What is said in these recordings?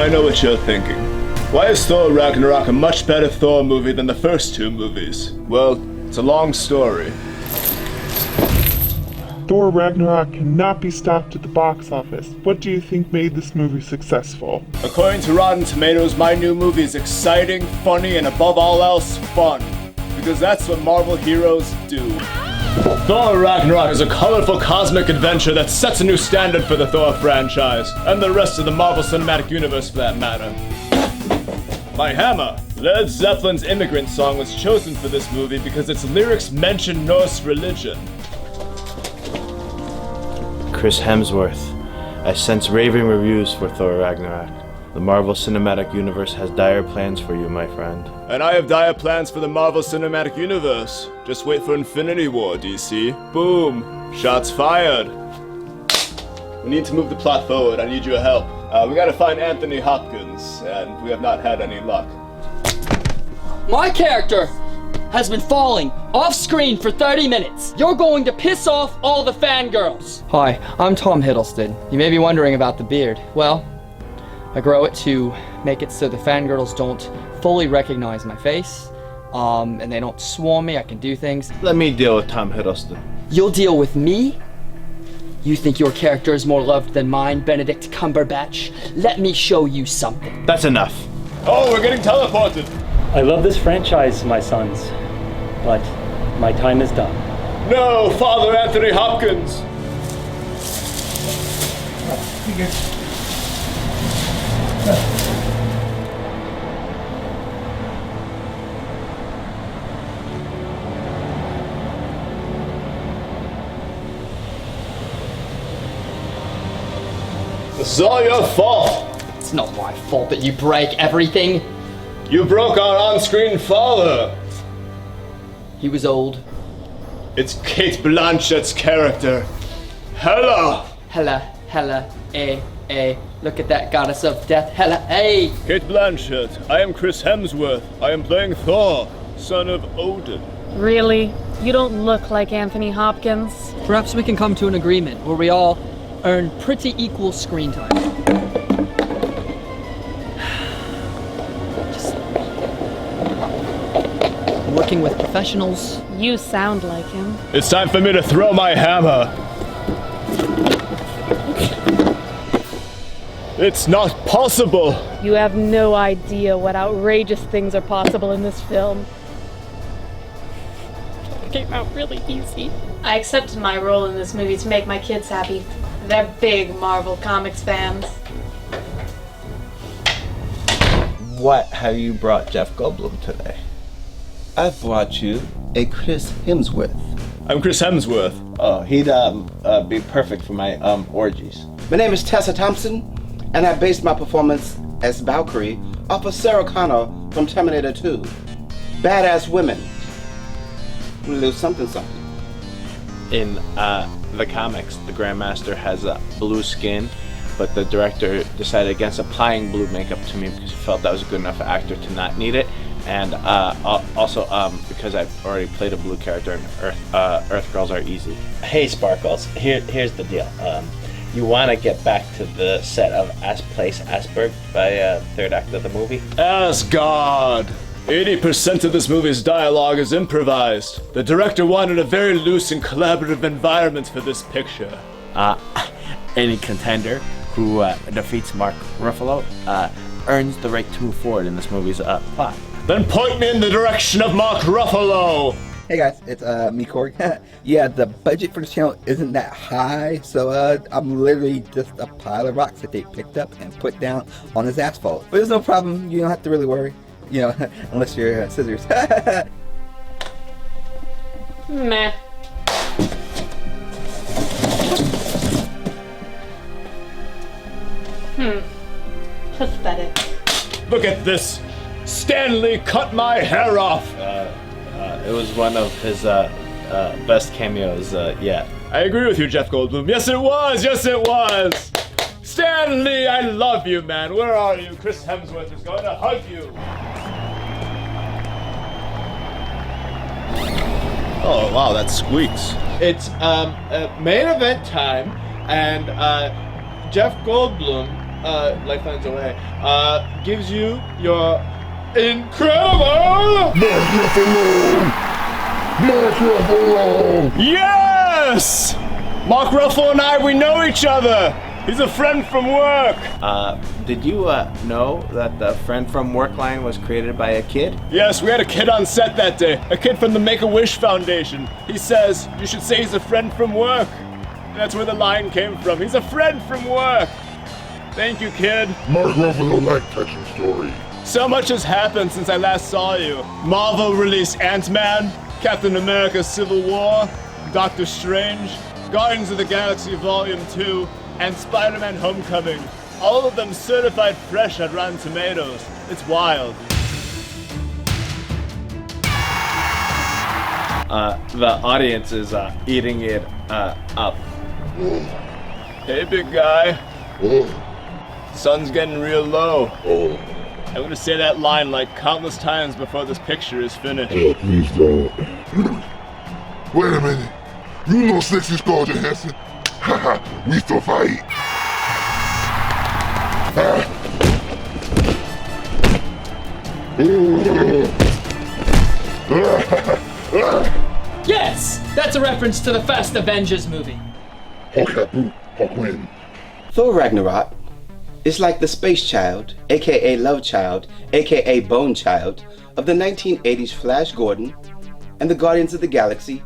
I know what you're thinking. Why is Thor Ragnarok a much better Thor movie than the first two movies? Well, it's a long story. Thor Ragnarok cannot be stopped at the box office. What do you think made this movie successful? According to Rotten Tomatoes, my new movie is exciting, funny, and above all else, fun. Because that's what Marvel heroes do. Thor Ragnarok is a colorful cosmic adventure that sets a new standard for the Thor franchise, and the rest of the Marvel Cinematic Universe for that matter. My hammer! Led Zeppelin's Immigrant Song was chosen for this movie because its lyrics mention Norse religion. Chris Hemsworth. I sense raving reviews for Thor Ragnarok. The Marvel Cinematic Universe has dire plans for you, my friend. And I have dire plans for the Marvel Cinematic Universe. Just wait for Infinity War, DC. Boom. Shots fired. We need to move the plot forward. I need your help. We gotta find Anthony Hopkins, and we have not had any luck. My character has been falling off screen for 30 minutes. You're going to piss off all the fangirls. Hi, I'm Tom Hiddleston. You may be wondering about the beard. Well, I grow it to make it so the fangirls don't fully recognize my face, and they don't swarm me. I can do things. Let me deal with Tom Hiddleston. You'll deal with me? You think your character is more loved than mine, Benedict Cumberbatch? Let me show you something. That's enough. Oh, we're getting teleported. I love this franchise, my sons, but my time is done. No, Father Anthony Hopkins. This is all your fault. It's not my fault that you break everything. You broke our on-screen father. He was old. It's Cait Blachett's character. Hela. Hela, look at that goddess of death, Hela, hey! Cait Blachett, I am Chris Hemsworth. I am playing Thor, son of Odin. Really? You don't look like Anthony Hopkins. Perhaps we can come to an agreement where we all earn pretty equal screen time. Just working with professionals. You sound like him. It's time for me to throw my hammer. It's not possible. You have no idea what outrageous things are possible in this film. It came out really easy. I accepted my role in this movie to make my kids happy. They're big Marvel Comics fans. What have you brought Jeff Goldblum today? I've brought you a Chris Hemsworth. I'm Chris Hemsworth. Oh, he'd be perfect for my orgies. My name is Tessa Thompson, and I based my performance as Valkyrie off of Sarah Connor from Terminator 2. Badass women. A little something something. In the comics, the Grandmaster has blue skin, but the director decided against applying blue makeup to me because he felt that was a good enough actor to not need it. And also because I've already played a blue character in Earth Girls Are Easy. Hey Sparkles, here's the deal. You want to get back to the set of Place Asperg by third act of the movie? Asgard! 80% of this movie's dialogue is improvised. The director wanted a very loose and collaborative environment for this picture. Any contender who defeats Mark Ruffalo earns the right to move forward in this movie's plot. Then point me in the direction of Mark Ruffalo! Hey guys, it's me, Corey. Yeah, the budget for the channel isn't that high, so I'm literally just a pile of rocks that they picked up and put down on this asphalt. But there's no problem, you don't have to really worry, you know, unless you're scissors. Meh. Pathetic. Look at this! Stanley cut my hair off! It was one of his best cameos yet. I agree with you, Jeff Goldblum. Yes, it was! Yes, it was! Stanley, I love you, man. Where are you? Chris Hemsworth is going to hug you. Oh, wow, that squeaks. It's main event time, and Jeff Goldblum Life finds a way. Gives you your incredible Mark Ruffalo! Yes! Mark Ruffalo and I, we know each other. He's a friend from work. Did you know that the friend from work line was created by a kid? Yes, we had a kid on set that day. A kid from the Make-A-Wish Foundation. He says, you should say he's a friend from work. That's where the line came from. He's a friend from work. Thank you, kid. Mark Ruffalo liked touching stories. So much has happened since I last saw you. Marvel released Ant-Man, Captain America Civil War, Doctor Strange, Guardians of the Galaxy Volume 2, and Spider-Man Homecoming. All of them certified fresh at Rotten Tomatoes. It's wild. The audience is eating it up. Hey, big guy. Sun's getting real low. I'm gonna say that line like countless times before this picture is finished. Please don't. Wait a minute. You know sexy Scarlett Johansson? Haha, we still fight. Yes! That's a reference to the first Avengers movie. Thor Ragnarok is like the space child, aka love child, aka bone child, of the 1980s Flash Gordon and the Guardians of the Galaxy,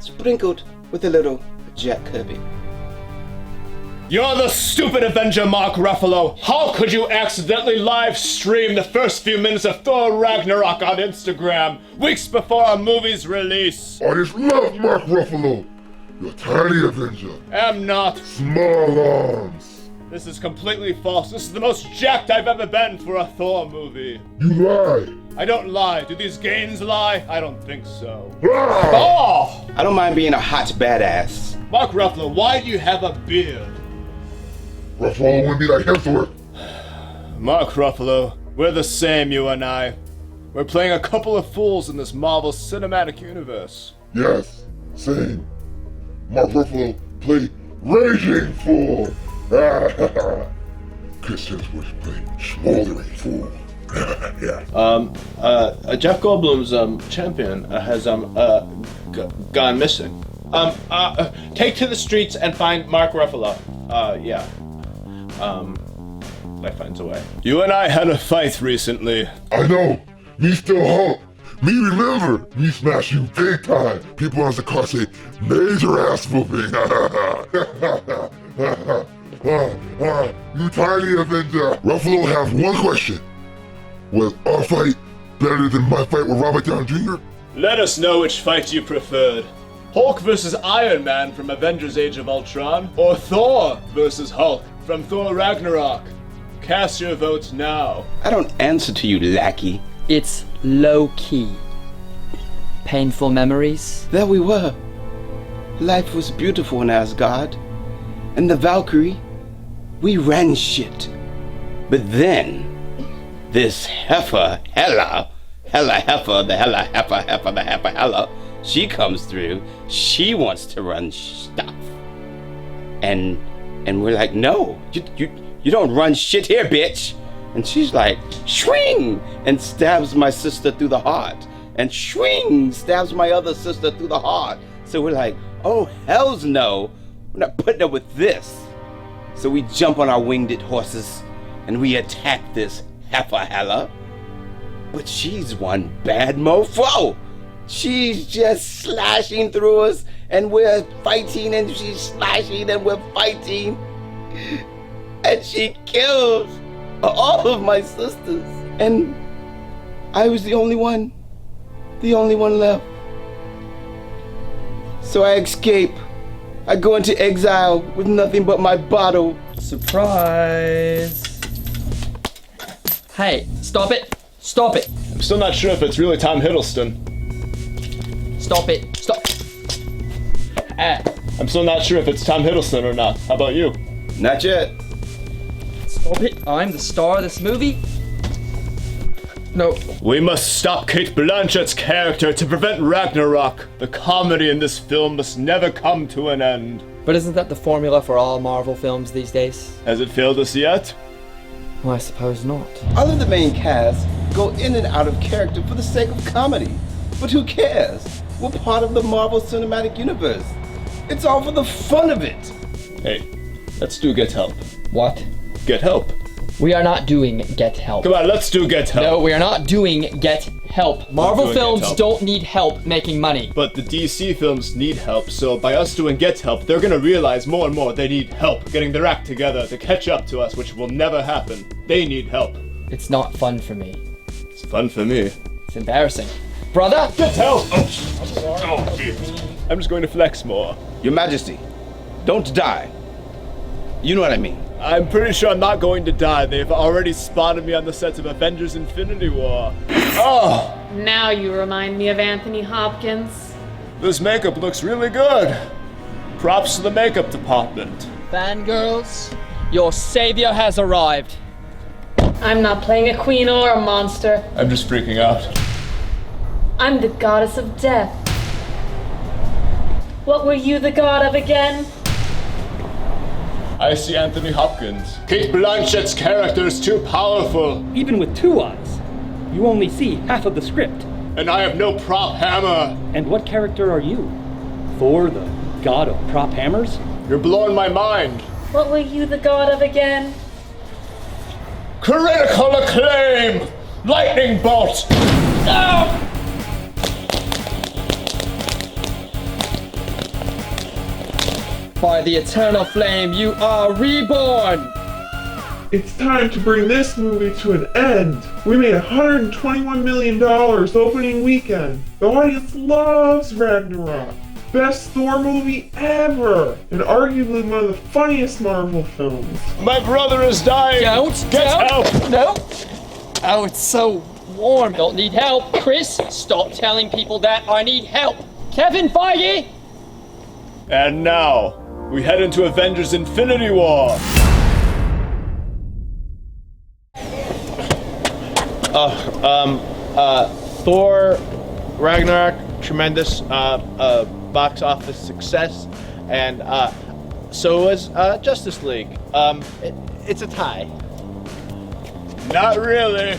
sprinkled with a little Jack Kirby. You're the stupid Avenger, Mark Ruffalo! How could you accidentally live stream the first few minutes of Thor Ragnarok on Instagram, weeks before our movie's release? I just love Mark Ruffalo. You're a tiny Avenger. I'm not. Small arms. This is completely false. This is the most jacked I've ever been for a Thor movie. You lie. I don't lie. Do these gains lie? I don't think so. Ah! Oh! I don't mind being a hot badass. Mark Ruffalo, why do you have a beard? Ruffalo wouldn't be like Hemsworth. Mark Ruffalo, we're the same, you and I. We're playing a couple of fools in this Marvel Cinematic Universe. Yes, same. Mark Ruffalo played Raging Fool. Chris Hemsworth played Smoldering Fool. Yeah. Jeff Goldblum's champion has gone missing. Take to the streets and find Mark Ruffalo. Yeah. Life finds a way. You and I had a fight recently. I know. Me still Hulk. Me remember. Me smash you big time. People on the car say, major ass whooping. You tiny Avenger. Ruffalo has one question. Was our fight better than my fight with Robert Downey Jr.? Let us know which fight you preferred. Hulk versus Iron Man from Avengers Age of Ultron, or Thor versus Hulk from Thor Ragnarok. Cast your votes now. I don't answer to you, lackey. It's low-key. Painful memories? There we were. Life was beautiful in Asgard. And the Valkyrie, we ran shit. But then, this heifer, Hela, she comes through. She wants to run stuff. And we're like, no, you don't run shit here, bitch. And she's like, swing, and stabs my sister through the heart. And swing, stabs my other sister through the heart. So we're like, oh, hells no. We're not putting up with this. So we jump on our winged horses and we attack this heifer Hela. But she's one bad mofo. She's just slashing through us, and we're fighting, and she's slashing, and we're fighting. And she kills all of my sisters. And I was the only one left. So I escape. I go into exile with nothing but my bottle. Surprise! Hey, stop it! Stop it! I'm still not sure if it's really Tom Hiddleston. Stop it! Stop! I'm still not sure if it's Tom Hiddleston or not. How about you? Not yet. Stop it! I'm the star of this movie. No. We must stop Cait Blachett's character to prevent Ragnarok. The comedy in this film must never come to an end. But isn't that the formula for all Marvel films these days? Has it failed us yet? Well, I suppose not. All of the main cast go in and out of character for the sake of comedy. But who cares? We're part of the Marvel Cinematic Universe. It's all for the fun of it. Hey, let's do Get Help. What? Get Help. We are not doing Get Help. Come on, let's do Get Help. No, we are not doing Get Help. Marvel doing Get films Help. don't need help making money. But the DC films need help, so by us doing Get Help, they're gonna realize more and more they need help getting their act together to catch up to us, which will never happen. They need help. It's not fun for me. It's fun for me. It's embarrassing. Brother? Get Help! I'm just going to flex more. Your Majesty, don't die. You know what I mean. I'm pretty sure I'm not going to die. They've already spotted me on the sets of Avengers Infinity War. Oh! Now you remind me of Anthony Hopkins. This makeup looks really good. Props to the makeup department. Fangirls, your savior has arrived. I'm not playing a queen or a monster. I'm just freaking out. I'm the goddess of death. What were you the god of again? I see Anthony Hopkins. Cait Blachett's character is too powerful. Even with 2 eyes, you only see half of the script. And I have no prop hammer. And what character are you? Thor, the god of prop hammers? You're blowing my mind. What were you the god of again? Critical acclaim! Lightning bolt! Ow! By the eternal flame, you are reborn! It's time to bring this movie to an end. We made $121 million opening weekend. The audience loves Ragnarok. Best Thor movie ever, and arguably one of the funniest Marvel films. My brother is dying! Get help! No! Oh, it's so warm. Don't need help. Chris, stop telling people that I need help. Kevin Feige! And now, we head into Avengers Infinity War. Thor, Ragnarok, tremendous box office success, and so was Justice League. It's a tie. Not really.